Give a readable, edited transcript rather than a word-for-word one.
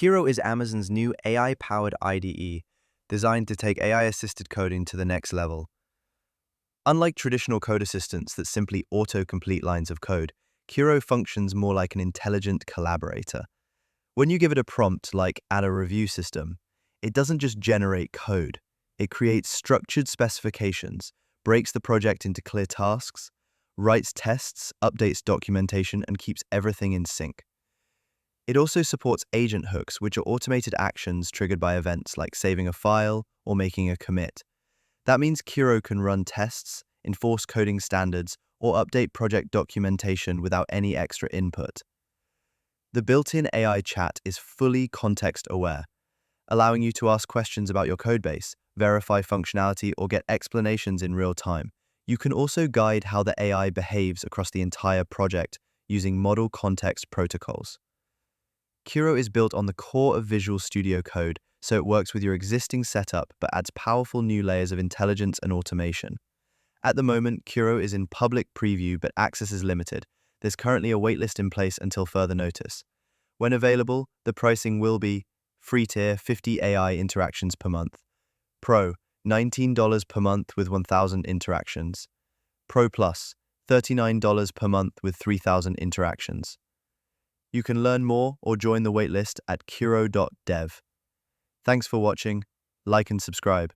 Kiro is Amazon's new AI-powered IDE, designed to take AI-assisted coding to the next level. Unlike traditional code assistants that simply auto-complete lines of code, Kiro functions more like an intelligent collaborator. When you give it a prompt like "add a review system," it doesn't just generate code. It creates structured specifications, breaks the project into clear tasks, writes tests, updates documentation, and keeps everything in sync. It also supports agent hooks, which are automated actions triggered by events like saving a file or making a commit. That means Kiro can run tests, enforce coding standards, or update project documentation without any extra input. The built-in AI chat is fully context-aware, allowing you to ask questions about your codebase, verify functionality, or get explanations in real time. You can also guide how the AI behaves across the entire project using model context protocols. Kiro is built on the core of Visual Studio Code, so it works with your existing setup but adds powerful new layers of intelligence and automation. At the moment, Kiro is in public preview, but access is limited. There's currently a waitlist in place until further notice. When available, the pricing will be free tier 50 AI interactions per month, Pro $19 per month with 1,000 interactions, Pro Plus $39 per month with 3,000 interactions. You can learn more or join the waitlist at kiro.dev. Thanks for watching. Like and subscribe.